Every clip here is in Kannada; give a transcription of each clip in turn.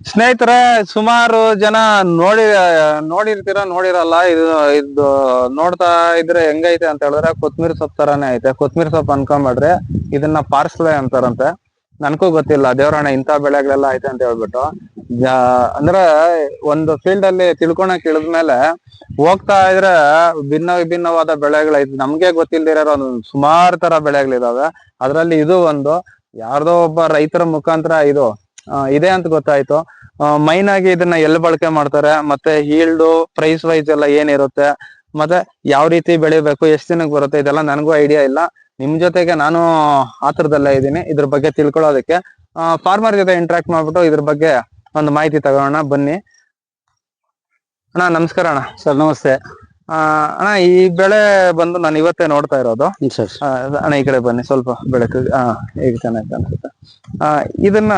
ಸ್ನೇಹಿತರೆ, ಸುಮಾರು ಜನ ನೋಡಿರಲ್ಲ. ಇದು ನೋಡ್ತಾ ಇದ್ರೆ ಹೆಂಗೈತೆ ಅಂತ ಹೇಳಿದ್ರೆ ಕೊತ್ಮೀರಿ ಸೊಪ್ಪು ತರಾನೇ ಐತೆ. ಕೊತ್ಮೀರಿ ಸೊಪ್ಪು ಅನ್ಕೊಂಡ್ಬಿಡ್ರಿ, ಇದನ್ನ ಪಾರ್ಸ್ಲೆ ಅಂತಾರಂತೆ. ನನ್ಗೂ ಗೊತ್ತಿಲ್ಲ, ದೇವರಾಣೆ ಇಂಥ ಬೆಳೆಗಳೆಲ್ಲ ಐತೆ ಅಂತ ಹೇಳ್ಬಿಟ್ಟು. ಅಂದ್ರೆ ಒಂದು ಫೀಲ್ಡ್ ಅಲ್ಲಿ ತಿಳ್ಕೊಳಕ್ ಇಳಿದ್ಮೇಲೆ ಹೋಗ್ತಾ ಇದ್ರೆ ವಿಭಿನ್ನವಾದ ಬೆಳೆಗಳೈತೆ. ನಮ್ಗೆ ಗೊತ್ತಿಲ್ದಿರೋ ಒಂದು ಸುಮಾರು ತರ ಬೆಳೆಗಳಿದಾವೆ. ಅದ್ರಲ್ಲಿ ಇದು ಒಂದು ಯಾರ್ದೋ ಒಬ್ಬ ರೈತರ ಮುಖಾಂತರ ಇದು ಇದೆ ಅಂತ ಗೊತ್ತಾಯ್ತು. ಮೈನ್ ಆಗಿ ಇದನ್ನ ಎಲ್ಲಿ ಬಳಕೆ ಮಾಡ್ತಾರೆ, ಮತ್ತೆ ಹೀಲ್ಡ್ ಪ್ರೈಸ್ ವೈಸ್ ಎಲ್ಲ ಏನಿರುತ್ತೆ, ಮತ್ತೆ ಯಾವ ರೀತಿ ಬೆಳಿಬೇಕು, ಎಷ್ಟು ದಿನಕ್ಕೆ ಬರುತ್ತೆ, ಇದೆಲ್ಲ ನನಗೂ ಐಡಿಯಾ ಇಲ್ಲ. ನಿಮ್ ಜೊತೆಗೆ ನಾನು ಆತರದಲ್ಲೇ ಇದ್ದೀನಿ. ಇದ್ರ ಬಗ್ಗೆ ತಿಳ್ಕೊಳ್ಳೋದಕ್ಕೆ ಫಾರ್ಮರ್ ಜೊತೆ ಇಂಟ್ರಾಕ್ಟ್ ಮಾಡ್ಬಿಟ್ಟು ಇದ್ರ ಬಗ್ಗೆ ಒಂದು ಮಾಹಿತಿ ತಗೋಣ ಬನ್ನಿ. ಅಣ್ಣ ನಮಸ್ಕಾರ. ಅಣ್ಣ ಸರ್ ನಮಸ್ತೆ. ಅಣ್ಣ ಈ ಬೆಳೆ ಬಂದು ನಾನು ಇವತ್ತೇ ನೋಡ್ತಾ ಇರೋದು. ಅಣ್ಣ ಈ ಕಡೆ ಬನ್ನಿ, ಸ್ವಲ್ಪ ಬೆಳಕು ಈಗ ಚೆನ್ನಾಗಿ ಅನ್ಸುತ್ತೆ. ಇದನ್ನ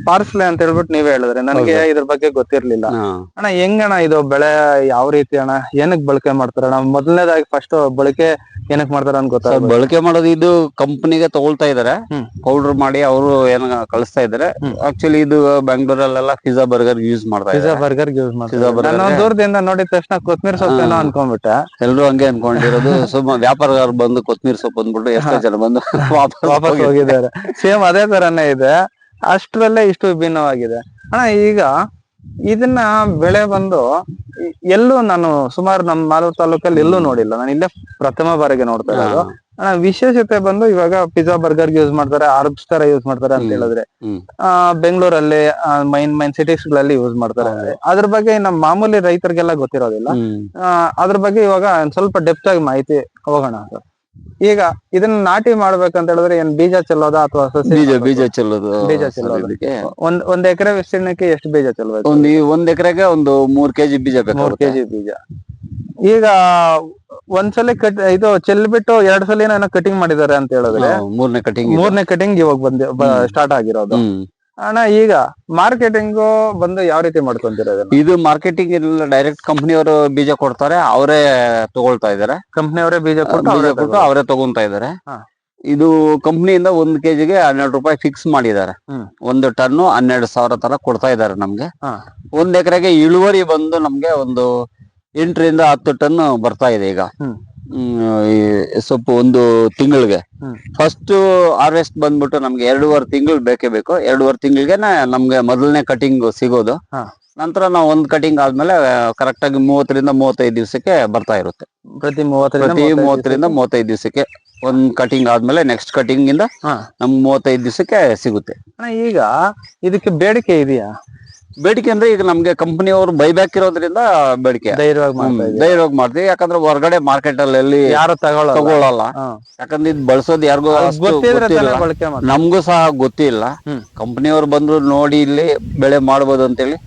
ಪಾರ್ಸ್ಲೆ ಅಂತ ಹೇಳ್ಬಿಟ್ಟು ನೀವೇ ಹೇಳಿದ್ರೆ, ನನಗೆ ಇದ್ರ ಬಗ್ಗೆ ಗೊತ್ತಿರ್ಲಿಲ್ಲ. ಅಣ್ಣ ಹೆಂಗಣ್ಣ ಇದು ಬೆಳೆ, ಯಾವ ರೀತಿ ಅಣ್ಣ, ಏನಕ್ ಬಳಕೆ ಮಾಡ್ತಾರ ಅಣ್ಣ? ಮೊದಲನೇದಾಗಿ ಫಸ್ಟ್ ಬಳಕೆ ಏನಕ್ ಮಾಡ್ತಾರ ಅಂತ ಗೊತ್ತಾಗ. ಬಳಕೆ ಮಾಡೋದು ಇದು ಕಂಪನಿಗೆ ತಗೊಳ್ತಾ ಇದಾರೆ, ಪೌಡರ್ ಮಾಡಿ ಅವರು ಏನ ಕಳಿಸ್ತಾ ಇದಾರೆ. ಆಕ್ಚುಲಿ ಇದು ಬೆಂಗಳೂರಲ್ಲೆಲ್ಲ ಪಿಜ್ಜಾ ಬರ್ಗರ್ ಯೂಸ್ ಮಾಡ್ತಾ ಇದ್ದಾರೆ. ಪಿಜ್ಜಾ ಬರ್ಗರ್ ಯೂಸ್ ಮಾಡ್ತಾರೆ. ನಾನು ದೂರದಿಂದ ನೋಡಿದ ತಕ್ಷಣ ಕೊತ್ಮೀರಿ ಸೊಪ್ಪೇನೋ ಅನ್ಕೊಂಡ್ಬಿಟ್ಟೆ. ಎಲ್ರು ಹಂಗೆ ಅನ್ಕೊಂಡಿರೋದು. ಸುಮ್ಮ ವ್ಯಾಪಾರಗಾರ ಬಂದು ಕೊತ್ಮೀರಿ ಸೊಪ್ಪು ಅಂದ್ಬಿಟ್ಟು ಎಷ್ಟೋ ಜನ ಬಂದು ವಾಪಸ್ ಹೋಗಿದ್ದಾರೆ. ಸೇಮ್ ಅದೇ ತರನೇ ಇದೆ, ಅಷ್ಟರಲ್ಲೇ ಇಷ್ಟು ವಿಭಿನ್ನವಾಗಿದೆ. ಅಣ್ಣ ಈಗ ಇದನ್ನ ಬೆಳೆ ಬಂದು ಎಲ್ಲೂ ನಾನು ಸುಮಾರು ನಮ್ಮ ಮಾಲೂರು ತಾಲೂಕಲ್ಲಿ ಎಲ್ಲೂ ನೋಡಿಲ್ಲ. ನಾನು ಇಲ್ಲೇ ಪ್ರಥಮ ಬಾರಿಗೆ ನೋಡ್ತಾ ಇರೋದು. ಅಣ್ಣ ವಿಶೇಷತೆ ಬಂದು ಇವಾಗ ಪಿಜ್ಜಾ ಬರ್ಗರ್ ಯೂಸ್ ಮಾಡ್ತಾರೆ, ಆರ್ಬ್ಸ್ ತರ ಯೂಸ್ ಮಾಡ್ತಾರೆ ಅಂತ ಹೇಳಿದ್ರೆ, ಬೆಂಗಳೂರಲ್ಲಿ ಮೈನ್ ಸಿಟೀಸ್ ಗಳಲ್ಲಿ ಯೂಸ್ ಮಾಡ್ತಾರೆ. ಅದ್ರ ಬಗ್ಗೆ ನಮ್ಮ ಮಾಮೂಲಿ ರೈತರಿಗೆಲ್ಲ ಗೊತ್ತಿರೋದಿಲ್ಲ. ಅದ್ರ ಬಗ್ಗೆ ಇವಾಗ ಸ್ವಲ್ಪ ಡೆಪ್ತ್ ಆಗಿ ಮಾಹಿತಿ ಹೋಗೋಣ ಸರ್. ಈಗ ಇದನ್ನ ನಾಟಿ ಮಾಡ್ಬೇಕಂತ ಹೇಳಿದ್ರೆ ಏನ್ ಬೀಜ ಚೆಲ್ಲೋದಾ ಅಥವಾ ಬೀಜ ಚೆಲ್ಲೋದು? ಬೀಜ ಚೆಲ್ಲೋದು. ಒಂದ್ ಎಕರೆ ವಿಸ್ತೀರ್ಣಕ್ಕೆ ಎಷ್ಟು ಬೀಜ ಚೆಲ್ಲಬೇಕು? ಒಂದ್ ಎಕರೆಗೆ ಒಂದು 3 kg ಬೀಜ ಬೇಕು. 3 kg ಬೀಜ. ಈಗ ಒಂದ್ಸಲ ಇದು ಚೆಲ್ಬಿಟ್ಟು 2 ಸಲ ಏನೋ ಕಟಿಂಗ್ ಮಾಡಿದ್ದಾರೆ ಅಂತ ಹೇಳಿದ್ರೆ, ಮೂರನೇ ಕಟಿಂಗ್ ಇವಾಗ ಸ್ಟಾರ್ಟ್ ಆಗಿರೋದು. ಅಣ್ಣ ಈಗ ಮಾರ್ಕೆಟಿಂಗ್ ಬಂದು ಯಾವ ರೀತಿ ಮಾಡ್ಕೊಂತೀರ? ಇದು ಮಾರ್ಕೆಟಿಂಗ್ ಇಲ್ಲ, ಡೈರೆಕ್ಟ್ ಕಂಪನಿಯವರು ಬೀಜ ಕೊಡ್ತಾರೆ, ಅವರೇ ತಗೊಳ್ತಾ ಇದಾರೆ. ಕಂಪನಿಯವರೇ ಬೀಜ ಕೊಟ್ಟು ಅವರೇ ತಗೊಂತಾ ಇದಾರೆ. ಇದು ಕಂಪನಿಯಿಂದ 1 kgಗೆ 12 ರೂಪಾಯಿ ಫಿಕ್ಸ್ ಮಾಡಿದ್ದಾರೆ. 1 ಟನ್ 12,000 ತರ ಕೊಡ್ತಾ ಇದಾರೆ ನಮ್ಗೆ. 1 ಎಕರೆಗೆ ಇಳುವರಿ ಬಂದು ನಮ್ಗೆ ಒಂದು 8 ರಿಂದ 10 ಟನ್ ಬರ್ತಾ ಇದೆ ಈಗ. ಸೊಪ್ಪು ಒಂದು ತಿಂಗಳಿಗೆ ಫಸ್ಟ್ ಹಾರ್ವೆಸ್ಟ್ ಬಂದ್ಬಿಟ್ಟು ನಮ್ಗೆ 2.5 ತಿಂಗಳು ಬೇಕೇ ಬೇಕು. 2.5 ತಿಂಗಳಿಗೆ ನಮ್ಗೆ ಮೊದಲನೇ ಕಟಿಂಗ್ ಸಿಗೋದು. ನಂತರ ನಾವು 1 ಕಟಿಂಗ್ ಆದ್ಮೇಲೆ ಕರೆಕ್ಟ್ ಆಗಿ 30 ರಿಂದ 35 ದಿವಸಕ್ಕೆ ಬರ್ತಾ ಇರುತ್ತೆ. ಪ್ರತಿ 30 ರಿಂದ 35 ದಿವಸಕ್ಕೆ 1 ಕಟಿಂಗ್ ಆದ್ಮೇಲೆ ನೆಕ್ಸ್ಟ್ ಕಟಿಂಗ್ ಇಂದ ನಮ್ಗೆ 35 ದಿವಸಕ್ಕೆ ಸಿಗುತ್ತೆ. ಈಗ ಇದಕ್ಕೆ ಬೇಡಿಕೆ ಇದೆಯಾ? ಬೇಡಿಕೆ ಅಂದ್ರೆ ಈಗ ನಮ್ಗೆ ಕಂಪನಿಯವರು ಬೈಬ್ಯಾಕ್ ಇರೋದ್ರಿಂದ ಬೇಡಿಕೆ ಧೈರ್ಯವಾಗಿ ಮಾಡ್ತೀವಿ. ಯಾಕಂದ್ರೆ ಹೊರಗಡೆ ಮಾರ್ಕೆಟ್ ಅಲ್ಲಿ ಯಾರು ತಗೊಳ್ಳಲ್ಲ. ಯಾಕಂದ್ರೆ ಇದು ಬಳಸೋದು ಯಾರಿಗೂ ನಮ್ಗೂ ಸಹ ಗೊತ್ತಿಲ್ಲ. ಕಂಪನಿಯವರು ಬಂದ್ರು ನೋಡಿ ಇಲ್ಲಿ ಬೆಳೆ ಮಾಡ್ಬೋದು ಅಂತೇಳಿ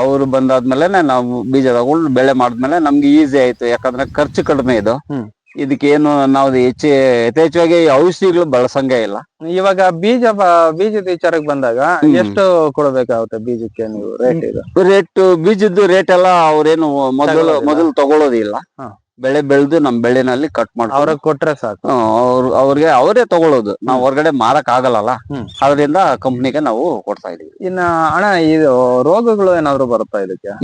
ಅವ್ರು ಬಂದಾದ್ಮೇಲೆ ನಾವು ಬೀಜ ತಗೊಂಡು ಬೆಳೆ ಮಾಡಿದ್ಮೇಲೆ ನಮ್ಗೆ ಈಸಿ ಆಯ್ತು. ಯಾಕಂದ್ರೆ ಖರ್ಚು ಕಡಿಮೆ ಇದು. ಇದಕ್ಕೇನು ನಾವು ಯಥೇಚ್ಛವಾಗಿ ಔಷಧಿಗಳು ಬಳಸಂಗೇ ಇಲ್ಲ. ಇವಾಗ ಬೀಜದ ವಿಚಾರಕ್ಕೆ ಬಂದಾಗ ಎಷ್ಟು ಕೊಡಬೇಕಾಗುತ್ತೆ ಬೀಜಕ್ಕೆ ನೀವು ರೇಟ್? ಬೀಜದ್ದು ರೇಟ್ ಎಲ್ಲ ಅವ್ರೇನು ಮೊದಲು ತಗೊಳ್ಳೋದಿಲ್ಲ. ಬೆಳೆ ಬೆಳೆದು ನಮ್ ಬೆಳೆನಲ್ಲಿ ಕಟ್ ಮಾಡಿ ಅವ್ರಿಗೆ ಕೊಟ್ರೆ ಸಾಕು. ಅವ್ರಿಗೆ ಅವರೇ ತಗೊಳ್ಳೋದು, ನಾವು ಹೊರಗಡೆ ಮಾರಕ್ ಆಗಲ್ಲ. ಅದರಿಂದ ಕಂಪ್ನಿಗೆ ನಾವು ಕೊಡ್ತಾ ಇದೀವಿ. ಇನ್ನ ಅಣ್ಣ ಇದು ರೋಗಗಳು ಏನಾದ್ರು ಬರುತ್ತಾ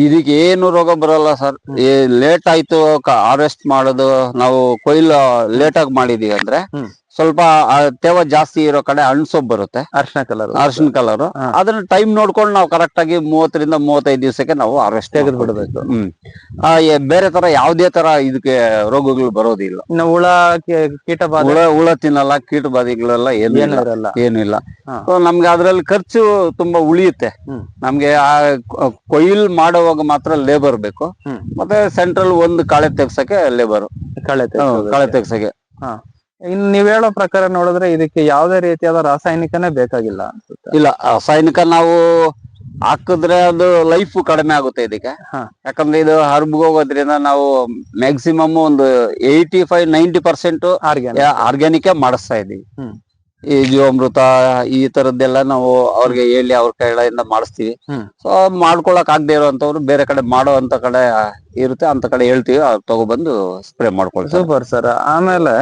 ಇದಕ್ಕೆ ಏನು ರೋಗ ಬರಲ್ಲ ಸರ್. ಲೇಟ್ ಆಯ್ತು ಹಾರ್ವೆಸ್ಟ್ ಮಾಡೋದು, ನಾವು ಕೊಯ್ಲು ಲೇಟ್ ಆಗಿ ಮಾಡಿದೀವಿ ಅಂದ್ರೆ ಸ್ವಲ್ಪ ತೇವ ಜಾಸ್ತಿ ಇರೋ ಕಡೆ ಹಣ್ಣು ಬರುತ್ತೆ, ಅರ್ಶಿನ ಕಲರ್. ಅದನ್ನ ಟೈಮ್ ನೋಡ್ಕೊಂಡು ನಾವು ಕರೆಕ್ಟ್ ಆಗಿ 30 ರಿಂದ 35 ದಿವಸಕ್ಕೆ ನಾವು ಹಾರ್ವೆಸ್ಟ್ ತೆಗೆದು ಬಿಡಬೇಕು. ಬೇರೆ ತರ ಯಾವ್ದೇ ತರ ಇದಕ್ಕೆ ರೋಗಗಳು ಬರೋದಿಲ್ಲ. ಹುಳ ತಿನ್ನಲ್ಲ, ಕೀಟ ಬಾಧೆಗಳೆಲ್ಲ ಏನು ಇಲ್ಲ. ನಮ್ಗೆ ಅದ್ರಲ್ಲಿ ಖರ್ಚು ತುಂಬಾ ಉಳಿಯುತ್ತೆ. ನಮ್ಗೆ ಆ ಕೊಯ್ಲ್ ಮಾಡುವಾಗ ಮಾತ್ರ ಲೇಬರ್ ಬೇಕು, ಮತ್ತೆ ಸೆಂಟ್ರಲ್ ಒಂದು ಕಳೆ ತೆಗ್ಸಕ್ಕೆ ಲೇಬರ್, ಕಳೆ ತೆಗ್ಸಕ್ಕೆ. ಇನ್ ನೀವ್ ಹೇಳೋ ಪ್ರಕಾರ ನೋಡಿದ್ರೆ ಇದಕ್ಕೆ ಯಾವ್ದೇ ರೀತಿಯಾದ ರಾಸಾಯನಿಕನೇ ಬೇಕಾಗಿಲ್ಲ ಅನ್ಸುತ್ತೆ. ಇಲ್ಲ, ರಾಸಾಯನಿಕ ನಾವು ಹಾಕಿದ್ರೆ ಅದು ಲೈಫ್ ಕಡಿಮೆ ಆಗುತ್ತೆ ಇದಕ್ಕೆ. ಯಾಕಂದ್ರೆ ಇದು ಹರ್ಬ್ಗೆ ಹೋಗೋದ್ರಿಂದ ನಾವು ಮ್ಯಾಕ್ಸಿಮಮ್ ಒಂದು 85-90% ಆರ್ಗ್ಯಾನಿಕ್ ಮಾಡಿಸ್ತಾ ಇದೀವಿ. ಈ ಜೀವಾಮೃತ ಈ ತರದ್ದೆಲ್ಲ ನಾವು ಅವ್ರಿಗೆ ಹೇಳಿ ಅವ್ರ ಕಡೆಯಿಂದ ಮಾಡಿಸ್ತೀವಿ. ಸೊ ಮಾಡ್ಕೊಳಕ್ ಆಗದೆ ಇರೋಂಥವ್ರು ಬೇರೆ ಕಡೆ ಮಾಡೋ ಅಂತ ಕಡೆ ಇರುತ್ತೆ, ಅಂತ ಕಡೆ ಹೇಳ್ತೀವಿ, ಅವ್ರು ತಗೊಬಂದು ಸ್ಪ್ರೇ ಮಾಡ್ಕೊಳ್ತೀವಿ. Super sir. ಆಮೇಲೆ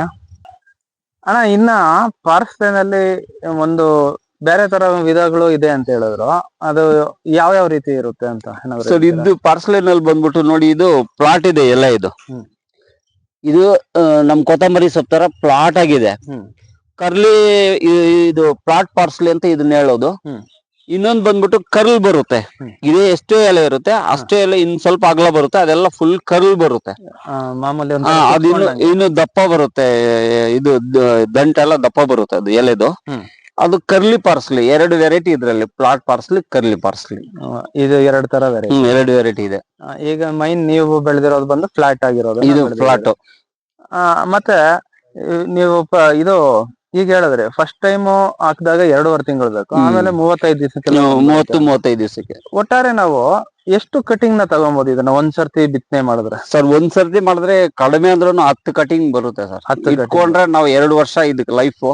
ಅಣ್ಣ ಇನ್ನ ಪಾರ್ಸ್ಲೆನಲ್ಲಿ ಒಂದು ಬೇರೆ ತರ ವಿಧಗಳು ಇದೆ ಅಂತ ಹೇಳಿದ್ರು, ಅದು ಯಾವ ಯಾವ ರೀತಿ ಇರುತ್ತೆ ಅಂತ ಏನಾದ್ರು ಸರ್ ಇದು ಪಾರ್ಸಲಿನಲ್ಲಿ ಬಂದ್ಬಿಟ್ಟು ನೋಡಿ, ಇದು ಪ್ಲಾಟ್ ಇದೆ ಎಲ್ಲ ಇದು. ಹ್ಮ್. ಇದು ನಮ್ ಕೊತ್ತಂಬರಿ ಸೊಪ್ಪು ತರ ಪ್ಲಾಟ್ ಆಗಿದೆ. ಹ್ಮ್. ಕರ್ಲಿ ಇದು ಪ್ಲಾಟ್ ಪಾರ್ಸಲಿ ಅಂತ ಇದನ್ನ ಹೇಳೋದು. ಹ್ಮ್. ಇನ್ನೊಂದ್ ಬಂದ್ಬಿಟ್ಟು ಕರ್ಲ್ ಬರುತ್ತೆ. ಇದೇ ಎಷ್ಟೇ ಎಲೆ ಇರುತ್ತೆ ಅಷ್ಟೇ ಎಲೆ ಇನ್ ಸ್ವಲ್ಪ ಅಗಲ ಬರುತ್ತೆ, ಅದೆಲ್ಲ ಫುಲ್ ಕರ್ಲ್ ಬರುತ್ತೆ. ಮಾಮೂಲಿ ಅದಿನ್ನು ಇನ್ನು ದಪ್ಪ ಬರುತ್ತೆ, ಇದು ದಂಟ ಎಲ್ಲ ದಪ್ಪ ಬರುತ್ತೆ ಅದು ಎಲೆದು. ಅದು ಕರ್ಲಿ ಪಾರ್ಸ್ಲಿ, 2 ವೆರೈಟಿ ಇದ್ರಲ್ಲಿ, ಪ್ಲಾಟ್ ಪಾರ್ಸ್ಲಿ, ಕರ್ಲಿ ಪಾರ್ಸ್ಲಿ. ಇದು 2 ತರ ವೆರೈಟಿ. 2 ವೆರೈಟಿ ಇದೆ. ಈಗ ಮೈನ್ ನೀವು ಬೆಳೆದಿರೋದು ಬಂದು ಫ್ಲಾಟ್ ಆಗಿರೋದು. ಇದು ಫ್ಲಾಟ್. ಮತ್ತೆ ನೀವು ಇದು ಈಗ ಹೇಳಿದ್ರೆ ಫಸ್ಟ್ ಟೈಮ್ ಹಾಕಿದಾಗ 2.5 ತಿಂಗಳು ಬೇಕು, ಆಮೇಲೆ 35 ದಿವಸಕ್ಕೆ 30-35 ದಿವಸಕ್ಕೆ. ಒಟ್ಟಾರೆ ನಾವು ಎಷ್ಟು ಕಟಿಂಗ್ ನ ತಗೊಬಹುದು ಇದನ್ನ ಒಂದ್ಸರ್ತಿ ಬಿತ್ತನೆ ಮಾಡಿದ್ರೆ? ಸರ್ ಒಂದ್ಸರ್ತಿ ಮಾಡಿದ್ರೆ ಕಡಿಮೆ ಅಂದ್ರೂ 10 ಕಟಿಂಗ್ ಬರುತ್ತೆ ಸರ್. 10 ಇಟ್ಕೊಂಡ್ರೆ ನಾವು 2 ವರ್ಷ ಇದಕ್ಕೆ ಲೈಫ್.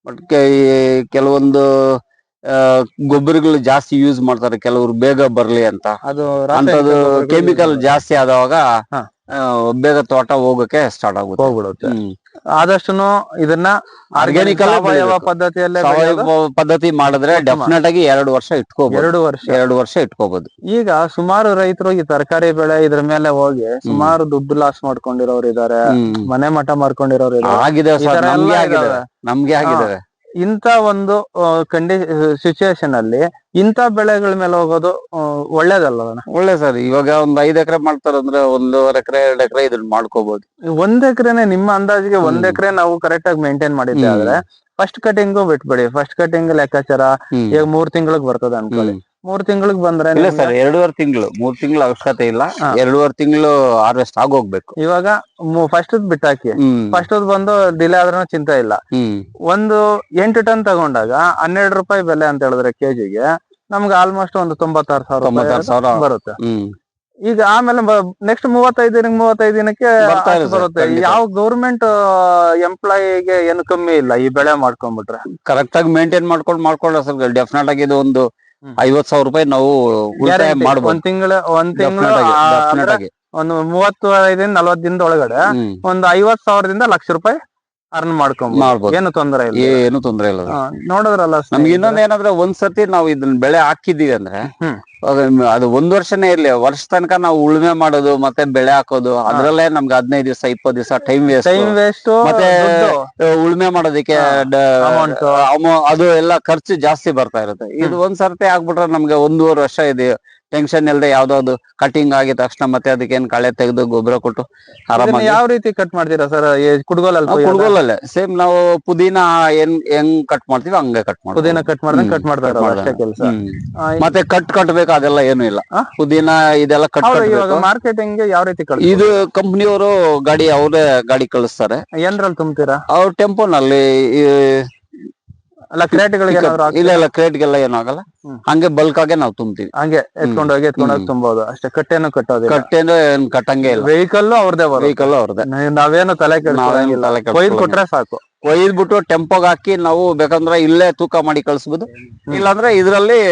ಬಟ್ ಕೆಲವೊಂದು ಗೊಬ್ಬರಗಳು ಜಾಸ್ತಿ ಯೂಸ್ ಮಾಡ್ತಾರೆ ಕೆಲವರು ಬೇಗ ಬರ್ಲಿ ಅಂತ. ಅದು ಕೆಮಿಕಲ್ ಜಾಸ್ತಿ ಆದವಾಗ ಬೇಗ ತೋಟ ಹೋಗಕ್ಕೆ ಸ್ಟಾರ್ಟ್ ಹೋಗ್ಬಿಡುತ್ತೆ. ಆದಷ್ಟು ಇದನ್ನ ಆರ್ಗ್ಯಾನಿಕ್ ಪದ್ಧತಿಯಲ್ಲೇ ಪದ್ಧತಿ ಮಾಡಿದ್ರೆ ಡೆಫಿನೆಟ್ ಆಗಿ 2 ವರ್ಷ ಇಟ್ಕೋಬಹುದು. 2 ವರ್ಷ ಇಟ್ಕೋಬಹುದು. ಈಗ ಸುಮಾರು ರೈತರು ಈ ತರಕಾರಿ ಬೆಳೆ ಇದ್ರ ಮೇಲೆ ಹೋಗಿ ಸುಮಾರು ದುಡ್ಡು ಲಾಸ್ ಮಾಡ್ಕೊಂಡಿರೋರು ಇದಾರೆ, ಮನೆ ಮಠ ಮಾಡ್ಕೊಂಡಿರೋರು ಆಗಿದೆ. ನಮ್ಗೆ ಆಗಿದ್ದಾರೆ. ಇಂತ ಒಂದು ಸಿಚುಯೇಷನ್ ಅಲ್ಲಿ ಇಂತ ಬೆಳೆಗಳ ಮೇಲೆ ಹೋಗೋದು ಒಳ್ಳೇದಲ್ಲ? ಒಳ್ಳೆ ಸರ್. ಇವಾಗ ಒಂದ್ 5 ಎಕರೆ ಮಾಡ್ತಾರಂದ್ರೆ 1.5 ಎಕರೆ 2 ಎಕರೆ ಇದನ್ನ ಮಾಡ್ಕೋಬಹುದು. 1 ಎಕರೆನೆ ನಿಮ್ಮ ಅಂದಾಜಿಗೆ 1 ಎಕರೆ ನಾವು ಕರೆಕ್ಟ್ ಆಗಿ ಮೇಂಟೈನ್ ಮಾಡಿದ್ದೆ ಆದ್ರೆ ಫಸ್ಟ್ ಕಟಿಂಗ್ ಬಿಟ್ಬಿಡಿ. ಫಸ್ಟ್ ಕಟಿಂಗ್ ಲೆಕ್ಕಾಚಾರ ಈಗ 3 ತಿಂಗಳಿಗೆ ಬರ್ತದೆ ಅನ್ಕೊಳ್ಳಿ. 3 ತಿಂಗಳಿಗೆ ಬಂದ್ರೆ ಇಲ್ಲ ಸರ್, 2.5 ತಿಂಗಳು 3 ತಿಂಗಳು ಅವಶ್ಯಕತೆ ಇಲ್ಲ. 2.5 ತಿಂಗಳು ಹಾರ್ವೆಸ್ಟ್ ಆಗೋಗ್ಬೇಕು. ಇವಾಗ ಫಸ್ಟ್ ಬಿಟ್ಟಾಕಿ, ಫಸ್ಟ್ ಬಂದು ಡಿಲೇ ಆದ್ರೂ ಚಿಂತೆ ಇಲ್ಲ. ಒಂದು 8 ಟನ್ ತಗೊಂಡಾಗ 12 ರೂಪಾಯಿ ಬೆಲೆ ಅಂತ ಹೇಳಿದ್ರೆ ಕೆಜಿಗೆ ನಮ್ಗೆ ಆಲ್ಮೋಸ್ಟ್ ಒಂದು 96,000 ಬರುತ್ತೆ. ಈಗ ಆಮೇಲೆ ನೆಕ್ಸ್ಟ್ 35 ದಿನಕ್ಕೆ ಬರುತ್ತೆ. ಯಾವ ಗೌರ್ಮೆಂಟ್ ಎಂಪ್ಲಾಯಿಗೆ ಏನು ಕಮ್ಮಿ ಇಲ್ಲ ಈ ಬೆಳೆ ಮಾಡ್ಕೊಂಡ್ಬಿಟ್ರೆ. ಕರೆಕ್ಟ್ ಆಗಿ ಮೇಂಟೈನ್ ಮಾಡ್ಕೊಂಡ್ರೆ ಸರ್ ಡೆಫಿನೆಟ್ ಆಗಿ ಇದು ಒಂದು 50,000 ರೂಪಾಯಿ ನಾವು ಉಳಿತಾಯ ಮಾಡ್ಬೋದು. ಒಂದ್ ತಿಂಗಳು ಒಂದು 35-40 ದಿನದ ಒಳಗಡೆ ಒಂದು 50,000ದಿಂದ 1,00,000 ರೂಪಾಯಿ ಅರ್ನ್ ಮಾಡ್ಬೋದು. ಏನು ತೊಂದರೆ ಇಲ್ಲ. ಏನು ತೊಂದರೆ ಇಲ್ಲ. ನೋಡಿದ್ರಲ್ಲ, ನಮ್ಗೆ ಇನ್ನೊಂದ್ ಏನಂದ್ರೆ ಒಂದ್ಸತಿ ನಾವು ಇದನ್ನ ಬೆಳೆ ಹಾಕಿದೀವಿ ಅಂದ್ರೆ ಅದು 1 ವರ್ಷನೇ ಇರ್ಲಿ, ವರ್ಷ ತನಕ ನಾವು ಉಳುಮೆ ಮಾಡೋದು ಮತ್ತೆ ಬೆಳೆ ಹಾಕೋದು ಅದ್ರಲ್ಲೇ ನಮ್ಗೆ 15 ದಿವಸ 20 ದಿವಸ ಟೈಮ್ ವೇಸ್ಟ್. ಮತ್ತೆ ಉಳುಮೆ ಮಾಡೋದಕ್ಕೆ ಅದು ಎಲ್ಲ ಖರ್ಚು ಜಾಸ್ತಿ ಬರ್ತಾ ಇರುತ್ತೆ. ಇದು ಒಂದ್ಸರ್ತಿ ಆಗ್ಬಿಟ್ರೆ ನಮ್ಗೆ 1.5 ವರ್ಷ ಇದೆ ಟೆನ್ಷನ್ ಇಲ್ಲದೆ ಯಾವ್ದಾವ್ದು ಕಟಿಂಗ್ ಆಗಿದ ತಕ್ಷಣ ಮತ್ತೆ ಅದಕ್ಕೆ ಕಳೆ ತೆಗೆದು ಗೊಬ್ಬರ ಕೊಟ್ಟು ಆರಾಮಾಗಿ. ಯಾವ ರೀತಿ ಕಟ್ ಮಾಡ್ತೀರಾ ಸರ್? ಕುಡ್ಗೋಲಲ್ಲೇ ಸೇಮ್ ನಾವು ಪುದೀನ ಹೆಂಗ್ ಕಟ್ ಮಾಡ್ತೀವಿ ಹಂಗೆ ಕಟ್ ಮಾಡ್ತೀವಿ. ಪುದೀನ ಕಟ್ ಮಾಡ್ತಾರೆ ಕೆಲಸ. ಮತ್ತೆ ಕಟ್ಬೇಕು ಅದೆಲ್ಲ ಏನು ಇಲ್ಲ. ಪುದೀನ ಇದೆಲ್ಲ ಮಾರ್ಕೆಟಿಂಗ್ ಯಾವ ರೀತಿ ಇದು ಕಂಪ್ನಿಯವರು ಅವರೇ ಗಾಡಿ ಕಳಿಸ್ತಾರೆ. ಏನ್ರಲ್ಲಿ ತುಂಬ್ತೀರಾ? ಅವ್ರ ಟೆಂಪೋನಲ್ಲಿ ಅಲ್ಲ ಕ್ರೇಟ್ಗಳಿಗೆ ಇಲ್ಲ ಕ್ರೇಟ್ಗೆಲ್ಲ ಏನಾಗಲ್ಲ, ಹಂಗೆ ಬಲ್ಕ್ ಆಗಿ ನಾವು ತುಂಬ್ತೀವಿ. ಹಂಗೆ ಎತ್ಕೊಂಡೋಗಿ ತುಂಬೋದು ಅಷ್ಟೇ. ಕಟ್ಟೇನು ಏನ್ ಕಟ್ಟಂಗೆ ಇಲ್ಲ. ವೆಹಿಕಲ್ ಅವ್ರದೇ. ನಾವೇನು ತಲೆ ಕೆಡಿಸೋಂಗಿಲ್ಲ, ಕೊಯ್ದು ಕೊಟ್ರೆ ಸಾಕು. ಕೊಯ್ದ್ಬಿಟ್ಟು ಟೆಂಪೋಗ್ ಹಾಕಿ ನಾವು ಬೇಕಂದ್ರೆ ಇಲ್ಲೇ ತೂಕ ಮಾಡಿ ಕಳ್ಸ್ಬೋದು. ಇಲ್ಲಾಂದ್ರೆ ಇದ್ರಲ್ಲಿ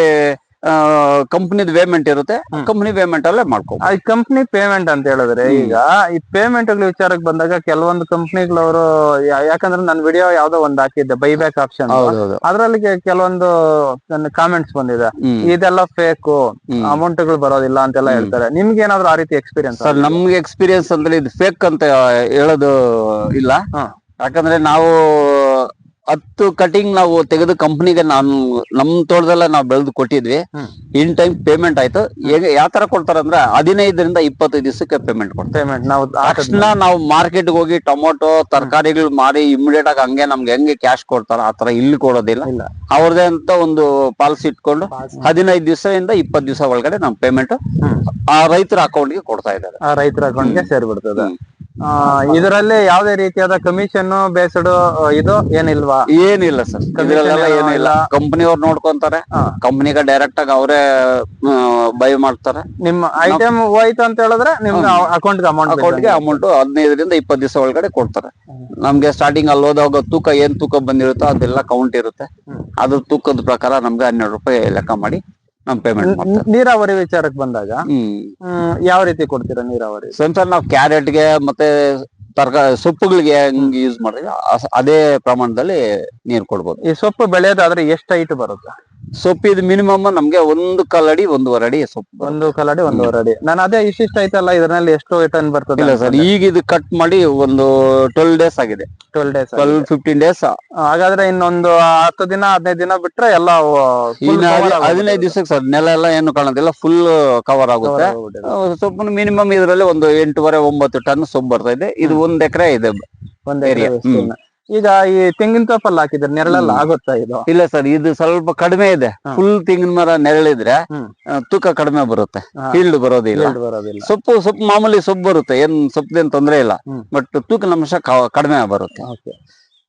ಕಂಪ್ನಿದ್ ಪೇಮೆಂಟ್ ಇರುತ್ತೆ, ಕಂಪ್ನಿ ಪೇಮೆಂಟ್ ಅಲ್ಲೇ ಮಾಡ್ಕೊ. ಕಂಪ್ನಿ ಪೇಮೆಂಟ್ ಅಂತ ಹೇಳಿದ್ರೆ ಈಗ ಈ ಪೇಮೆಂಟ್ ವಿಚಾರಕ್ಕೆ ಬಂದಾಗ ಕೆಲವೊಂದು ಕಂಪ್ನಿಗಳವರು, ಯಾಕಂದ್ರೆ ನನ್ ವಿಡಿಯೋ ಯಾವ್ದೋ ಒಂದ್ ಹಾಕಿದ್ದೆ ಬೈಬ್ಯಾಕ್ ಆಪ್ಷನ್, ಅದ್ರಲ್ಲಿ ಕೆಲವೊಂದು ಕಾಮೆಂಟ್ಸ್ ಬಂದಿದೆ, ಇದೆಲ್ಲ ಫೇಕು, ಅಮೌಂಟ್ಗಳು ಬರೋದಿಲ್ಲ ಅಂತೆಲ್ಲ ಹೇಳ್ತಾರೆ. ನಿಮ್ಗೆ ಏನಾದ್ರು ಆ ರೀತಿ ಎಕ್ಸ್ಪೀರಿಯನ್ಸ್? ಸರ್ ನಮ್ಗೆ ಎಕ್ಸ್ಪೀರಿಯನ್ಸ್ ಅಂದ್ರೆ ಇದು ಫೇಕ್ ಅಂತ ಹೇಳೋದು ಇಲ್ಲ. ಯಾಕಂದ್ರೆ ನಾವು 10 ಕಟಿಂಗ್ ನಾವು ತೆಗೆದು ಕಂಪ್ನಿಗೆ ನಮ್ ತೋಟದಲ್ಲ ನಾವು ಬೆಳೆದು ಕೊಟ್ಟಿದ್ವಿ. ಇನ್ ಟೈಮ್ ಪೇಮೆಂಟ್ ಆಯ್ತು. ಯಾವ ತರ ಕೊಡ್ತಾರ ಅಂದ್ರೆ 15ರಿಂದ 20 ದಿವಸಕ್ಕೆ ಪೇಮೆಂಟ್ ಕೊಡ್ತಾರೆ. ತಕ್ಷಣ ನಾವು ಮಾರ್ಕೆಟ್ ಹೋಗಿ ಟೊಮೊಟೊ ತರಕಾರಿಗಳು ಮಾರಿ ಇಮಿಡಿಯೇಟ್ ಆಗಿ ಹಂಗೆ ನಮ್ಗೆ ಹೆಂಗೆ ಕ್ಯಾಶ್ ಕೊಡ್ತಾರ ಆತರ ಇಲ್ಲಿ ಕೊಡೋದಿಲ್ಲ. ಅವ್ರದೇ ಅಂತ ಒಂದು ಪಾಲಿಸಿ ಇಟ್ಕೊಂಡು 15 ದಿವಸದಿಂದ 20 ದಿವಸ ಒಳಗಡೆ ನಮ್ ಪೇಮೆಂಟ್ ಆ ರೈತರ ಅಕೌಂಟ್ಗೆ ಕೊಡ್ತಾ ಇದ್ದಾರೆ. ಆ ರೈತರ ಅಕೌಂಟ್ಗೆ ಸೇರ್ಬಿಡ್ತದೆ. ಇದರಲ್ಲಿ ಯಾವ್ದೇ ರೀತಿಯಾದ ಕಮಿಷನ್ ಬೇಸ್ಡ್ ಇದು ಏನಿಲ್ವಾ? ಏನಿಲ್ಲ ಸರ್, ಇದರಲ್ಲೆಲ್ಲ ಏನಿಲ್ಲ. ಕಂಪನಿಯವ್ರು ನೋಡ್ಕೊಂತಾರೆ, ಕಂಪನಿಗೆ ಡೈರೆಕ್ಟ್ ಆಗಿ ಅವರೇ ಬೈ ಮಾಡ್ತಾರೆ. ನಿಮ್ಮ ಐಟಮ್ ಹೋಯ್ತು ಅಂತ ಹೇಳಿದ್ರೆ ನಿಮ್ಗೆ ಅಕೌಂಟ್ಗೆ ಅಮೌಂಟ್ 15ರಿಂದ 20 ದಿವಸ ಒಳಗಡೆ ಕೊಡ್ತಾರೆ. ನಮ್ಗೆ ಸ್ಟಾರ್ಟಿಂಗ್ ಅಲ್ಲಿ ಹೋದಾಗ ಏನ್ ತೂಕ ಬಂದಿರುತ್ತೋ ಅದೆಲ್ಲ ಕೌಂಟ್ ಇರುತ್ತೆ. ಅದ್ರ ತೂಕದ ಪ್ರಕಾರ ನಮ್ಗೆ 12 ರೂಪಾಯಿ ಲೆಕ್ಕ ಮಾಡಿ ನಮ್ ಪೇಮೆಂಟ್. ನೀರಾವರಿ ವಿಚಾರಕ್ಕೆ ಬಂದಾಗ ಯಾವ ರೀತಿ ಕೊಡ್ತೀರಾ ನೀರಾವರಿ? ಸರ್ ನಾವು ಕ್ಯಾರೆಟ್ಗೆ ಮತ್ತೆ ತರಕಾರಿ ಸೊಪ್ಪುಗಳಿಗೆ ಹೆಂಗ್ ಯೂಸ್ ಮಾಡಿದ್ರೆ ಅದೇ ಪ್ರಮಾಣದಲ್ಲಿ ನೀರ್ ಕೊಡ್ಬೋದು. ಈ ಸೊಪ್ಪು ಬೆಳೆಯೋದಾದ್ರೆ ಎಷ್ಟು ಹೈಟ್ ಬರುತ್ತೆ? ಸೊಪ್ಪು ಇದು ಮಿನಿಮಮ್ ನಮ್ಗೆ 1 ಅಡಿ 1.5 ಅಡಿ ಸೊಪ್ಪು. 1 ಅಡಿ 1.5 ಅಡಿ. ನಾನು ಅದೇ ಇಷ್ಟಿಷ್ಟ ಐತಲ್ಲ, ಇದರಲ್ಲಿ ಎಷ್ಟು ಟನ್ ಬರ್ತದೆ? ಇಲ್ಲ ಸರ್, ಈಗ ಇದು ಕಟ್ ಮಾಡಿ ಒಂದು 12 ಡೇಸ್ ಆಗಿದೆ. 12-15 ಡೇಸ್. ಹಾಗಾದ್ರೆ ಇನ್ನೊಂದು 10 ದಿನ 15 ದಿನ ಬಿಟ್ರೆ ಎಲ್ಲ 15 ದಿವಸಕ್ಕೆ ಸರ್ ನೆಲ ಎಲ್ಲ ಏನು ಕಾಣೋದಿಲ್ಲ, ಫುಲ್ ಕವರ್ ಆಗುತ್ತೆ. ಸೊಪ್ಪು ಮಿನಿಮಮ್ ಇದರಲ್ಲಿ ಒಂದು 8.5-9 ಟನ್ ಸೊಪ್ಪು ಬರ್ತಾ ಇದೆ. ಇದು 1 ಎಕರೆ ಇದೆ. ಈಗ ಈ ತೆಂಗಿನ ತೋಪಲ್ಲಿ ಹಾಕಿದ್ರೆ ನೆರಳೆಲ್ಲ ಆಗುತ್ತಾ ಇದು? ಇಲ್ಲ ಸರ್, ಇದು ಸ್ವಲ್ಪ ಕಡಿಮೆ ಇದೆ. ಫುಲ್ ತೆಂಗಿನ ಮರ ನೆರಳಿದ್ರೆ ತೂಕ ಕಡಿಮೆ ಬರುತ್ತೆ, ಫೀಲ್ಡ್ ಬರೋದಿಲ್ಲ. ಸೊಪ್ಪು ಮಾಮೂಲಿ ಸೊಪ್ಪು ಬರುತ್ತೆ, ಏನ್ ಸೊಪ್ಪದೇನ್ ತೊಂದ್ರೆ ಇಲ್ಲ. ಬಟ್ ತೂಕದ ಅಂಶ ಕಡಿಮೆ ಬರುತ್ತೆ.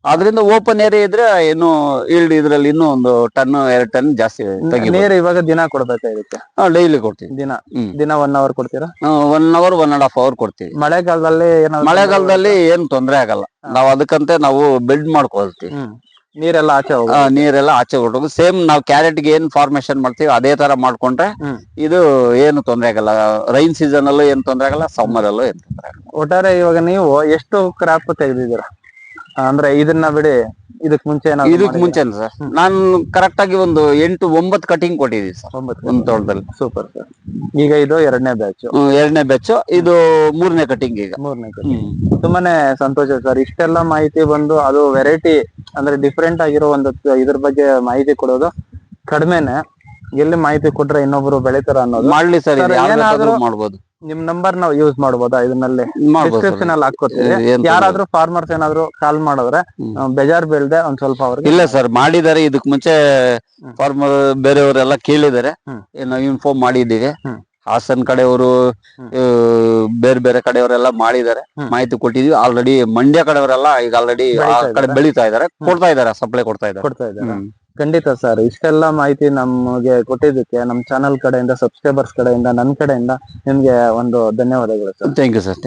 ಆದ್ರಿಂದ ಓಪನ್ ಏರಿಯಾ ಇದ್ರೆ ಏನು ಈಲ್ಡ್ ಇದ್ರಲ್ಲಿ ಇನ್ನೂ 1-2 ಟನ್ ಜಾಸ್ತಿ ತೆಗಿಬೋದು. ನೀರು ಇವಾಗ ದಿನ ಕೊಡ್ಬೇಕಾ ಇದಕ್ಕೆ? ಡೈಲಿ ಕೊಡ್ತೀವಿ. ದಿನ 1 ಅವರ್ ಕೊಡ್ತೀರಾ? 1 ಅವರ್ 1.5 ಅವರ್ ಕೊಡ್ತೀವಿ. ಮಳೆಗಾಲದಲ್ಲಿ ಏನ್ ತೊಂದ್ರೆ ಆಗಲ್ಲ. ನಾವ್ ಅದಕ್ಕಂತೆ ನಾವು ಬೆಡ್ ಮಾಡ್ಕೊಳ್ತೀವಿ. ನೀರೆಲ್ಲ ಆಚೆ ಹೊರಟೋದು. ಸೇಮ್ ನಾವು ಕ್ಯಾರೆಟ್ ಗೆ ಏನ್ ಫಾರ್ಮೇಶನ್ ಮಾಡ್ತೀವಿ ಅದೇ ತರ ಮಾಡ್ಕೊಂಡ್ರೆ ಇದು ಏನು ತೊಂದ್ರೆ ಆಗಲ್ಲ. ರೈನ್ ಸೀಸನ್ ಅಲ್ಲೂ ಏನ್ ತೊಂದ್ರೆ ಆಗಲ್ಲ, ಸಮ್ಮರ್ ಅಲ್ಲೂ ಏನ್ ತೊಂದ್ರೆ ಆಗಲ್ಲ. ಒಟ್ಟಾರೆ ಇವಾಗ ನೀವು ಎಷ್ಟು ಕ್ರಾಪ್ ತೆಗೆದಿದ್ದೀರಾ? ಅಂದ್ರೆ ಇದನ್ನ ಬಿಡಿ, ಇದಕ್ ಮುಂಚೆ ಸರ್ ನಾನು ಕರೆಕ್ಟ್ ಆಗಿ ಒಂದು 8-9 ಕಟಿಂಗ್ ಕೊಟ್ಟಿದ್ದೀವಿ ಸರ್ ಒಂದ್ ತೋಟದಲ್ಲಿ. Super sir. ಈಗ ಇದು 2ನೇ ಬ್ಯಾಚ್, ಇದು 3ನೇ ಕಟಿಂಗ್. ಈಗ 3ನೇ ಕಟಿಂಗ್. ತುಂಬಾನೇ ಸಂತೋಷ ಸರ್. ಇಷ್ಟೆಲ್ಲ ಮಾಹಿತಿ ಬಂದು ಅದು ವೆರೈಟಿ ಅಂದ್ರೆ ಡಿಫ್ರೆಂಟ್ ಆಗಿರೋ ಒಂದು ಇದ್ರ ಬಗ್ಗೆ ಮಾಹಿತಿ ಕೊಡೋದು ಕಡಿಮೆನೆ. ಎಲ್ಲಿ ಮಾಹಿತಿ ಕೊಟ್ರೆ ಇನ್ನೊಬ್ರು ಬೆಳಿತಾರ ಅನ್ನೋದು ಮಾಡ್ಲಿ ಸರ್. ಏನಾದ್ರೂ ಮಾಡ್ಬೋದು. ನಿಮ್ ನಂಬರ್ ನಾವು ಯೂಸ್ ಮಾಡಬಹುದಾ? ಇದನ್ನಲ್ಲಿ ಡಿಸ್ಕ್ರಿಪ್ಷನ್ ಅಲ್ಲಿ ಹಾಕೋತೀವಿ. ಯಾರಾದ್ರೂ ಫಾರ್ಮರ್ಸ್ ಏನಾದ್ರು ಕಾಲ್ ಮಾಡಿದ್ರೆ ಬೇಜಾರ್ ಬೀಳ್ದೆ ಒಂದ್ ಸ್ವಲ್ಪ ಅವ್ರಿಗೆ. ಇಲ್ಲ ಸರ್, ಮಾಡಿದ್ದಾರೆ. ಇದಕ್ ಮುಂಚೆ ಫಾರ್ಮರ್ ಬೇರೆಯವರೆಲ್ಲ ಕೇಳಿದ್ದಾರೆ, ನಾವು ಇನ್ಫಾರ್ಮ್ ಮಾಡಿದ್ದೀವಿ. ಹಾಸನ್ ಕಡೆಯವರು, ಬೇರೆ ಕಡೆಯವರೆಲ್ಲ ಮಾಡಿದ್ದಾರೆ, ಮಾಹಿತಿ ಕೊಟ್ಟಿದೀವಿ. ಆಲ್ರೆಡಿ ಮಂಡ್ಯ ಕಡೆಯವರೆಲ್ಲ ಈಗ ಆಲ್ರೆಡಿ ಆ ಕಡೆ ಬೆಳೀತಾ ಇದಾರೆ, ಕೊಡ್ತಾ ಇದಾರೆ, ಸಪ್ಲೈ ಕೊಡ್ತಾ ಇದ್ದಾರೆ. ಖಂಡಿತ ಸರ್. ಇಷ್ಟೆಲ್ಲ ಮಾಹಿತಿ ನಮಗೆ ಕೊಟ್ಟಿದ್ದಕ್ಕೆ ನಮ್ ಚಾನಲ್ ಕಡೆಯಿಂದ, ಸಬ್ಸ್ಕ್ರೈಬರ್ಸ್ ಕಡೆಯಿಂದ, ನನ್ನ ಕಡೆಯಿಂದ ನಿಮ್ಗೆ ಒಂದು ಧನ್ಯವಾದಗಳು ಸರ್. Thank you sir.